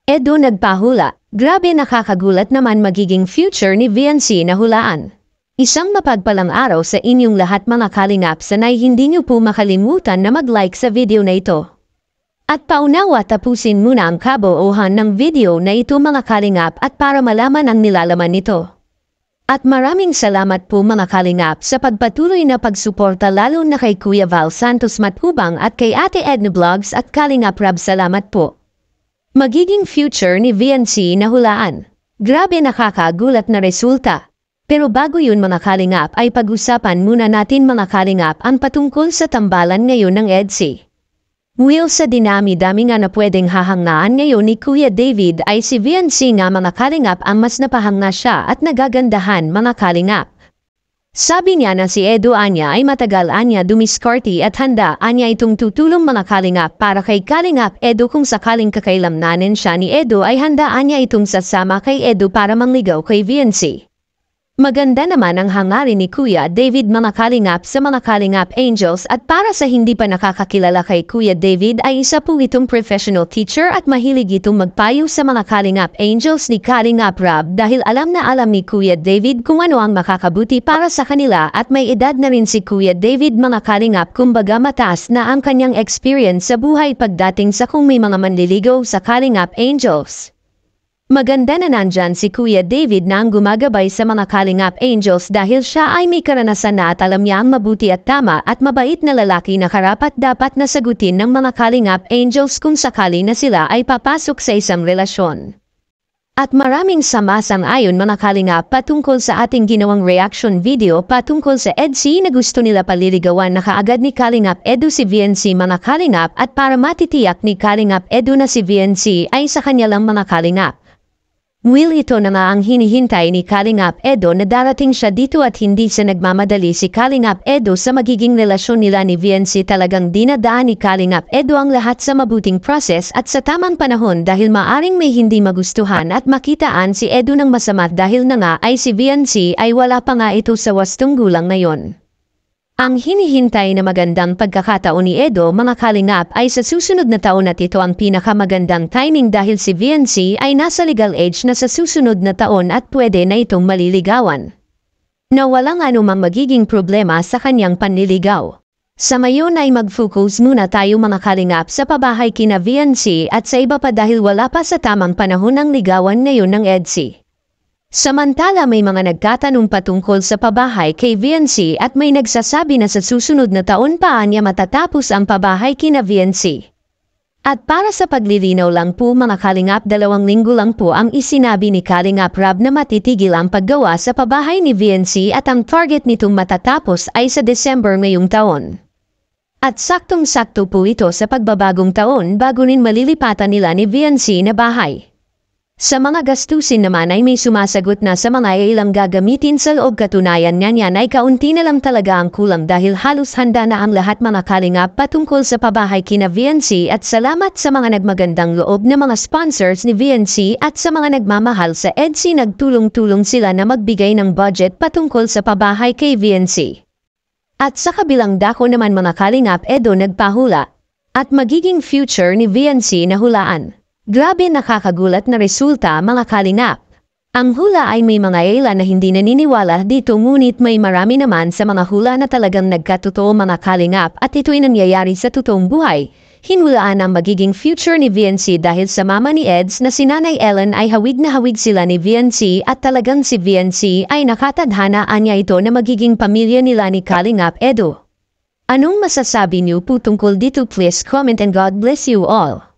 Edo nagpahula, grabe nakakagulat naman magiging future ni VNC na hulaan. Isang mapagpalang araw sa inyong lahat mga kalingap, sanay hindi niyo po makalimutan na mag-like sa video na ito. At paunawa tapusin muna ang kabuuhan ng video na ito mga kalingap at para malaman ang nilalaman nito. At maraming salamat po mga kalingap sa pagpatuloy na pagsuporta lalo na kay Kuya Val Santos Matubang at kay Ate Edna Vlogs at Kalingap Rab, salamat po. Magiging future ni VNC na hulaan. Grabe nakakagulat na resulta. Pero bago yun mga kalingap ay pag-usapan muna natin mga kalingap ang patungkol sa tambalan ngayon ng EDC. Will sa dinami-dami nga na pwedeng hahangaan ngayon ni Kuya David ay si VNC nga mga kalingap ang mas napahanga siya at nagagandahan mga kalingap. Sabi niya na si Edo anya ay matagal anya dumiskarti at handa anya itong tutulong mga kalingap para kay Kalingap Edo kung sakaling kakailamnanin siya ni Edo ay handa anya itong sasama kay Edo para mangligaw kay VNC. Maganda naman ang hangarin ni Kuya David mga kalingap sa mga Kalingap Angels at para sa hindi pa nakakakilala kay Kuya David ay isa po itong professional teacher at mahilig itong magpayo sa mga Kalingap Angels ni Kalingap Rab dahil alam na alam ni Kuya David kung ano ang makakabuti para sa kanila at may edad na rin si Kuya David mga kalingap, kumbaga mataas na ang kanyang experience sa buhay pagdating sa kung may mga manliligaw sa Kalingap Angels. Maganda na nandyan si Kuya David na ang gumagabay sa mga Kalingap Angels dahil siya ay may karanasan na at alam niya ang mabuti at tama at mabait na lalaki na karapat-dapat na sagutin ng mga Kalingap Angels kung sakali na sila ay papasok sa isang relasyon. At maraming samasang-ayon mga kalingap patungkol sa ating ginawang reaction video patungkol sa EDC na gusto nila paliligawan na kaagad ni Kalingap Edo si VNC mga kalingap at para matitiyak ni Kalingap Edo na si VNC ay sa kanya lang mga kalingap. Will ito na nga ang hinihintay ni Kalingap Edo na darating siya dito at hindi siya nagmamadali si Kalingap Edo sa magiging relasyon nila ni VNC. Talagang dinadaan ni Kalingap Edo ang lahat sa mabuting proses at sa tamang panahon dahil maaring may hindi magustuhan at makitaan si Edo ng masama dahil na nga ay si VNC ay wala pa nga ito sa wastong gulang ngayon. Ang hinihintay na magandang pagkakataon ni Edo mga kalingap ay sa susunod na taon at ito ang pinakamagandang timing dahil si VNC ay nasa legal age na sa susunod na taon at pwede na itong maliligawan. Na walang anumang magiging problema sa kanyang panliligaw. Sa mayon ay mag-focus muna tayo mga kalingap sa pabahay kina VNC at sa iba pa dahil wala pa sa tamang panahon ang ligawan ngayon ng EDC. Samantala may mga nagtatanong patungkol sa pabahay kay VNC at may nagsasabi na sa susunod na taon pa niya matatapos ang pabahay kina VNC. At para sa paglilinaw lang po mga kalingap, 2 linggo lang po ang isinabi ni Kalingap Rab na matitigil ang paggawa sa pabahay ni VNC at ang target nitong matatapos ay sa December ngayong taon. At saktong-sakto po ito sa pagbabagong taon bago rin malilipatan nila ni VNC na bahay. Sa mga gastusin naman ay may sumasagot na sa mga ilang gagamitin sa loob. Katunayan niyan ay kaunti na lang talaga ang kulang dahil halos handa na ang lahat mga kalingap patungkol sa pabahay kina VNC at salamat sa mga nagmagandang loob na mga sponsors ni VNC at sa mga nagmamahal sa EDC, nagtulong-tulong sila na magbigay ng budget patungkol sa pabahay kay VNC. At sa kabilang dako naman mga kalingap, Edo nagpahula at magiging future ni VNC na hulaan. Grabe nakakagulat na resulta mga kalingap. Ang hula ay may mga ilan na hindi naniniwala dito ngunit may marami naman sa mga hula na talagang nagkatotoo mga kalingap at ito'y nangyayari sa totoong buhay. Hinulaan ang magiging future ni VNC dahil sa mama ni Eds na si Nanay Ellen ay hawig na hawig sila ni VNC at talagang si VNC ay nakatadhanaan niya ito na magiging pamilya nila ni Kalingap Edo. Anong masasabi niyo po tungkol dito? Please comment and God bless you all.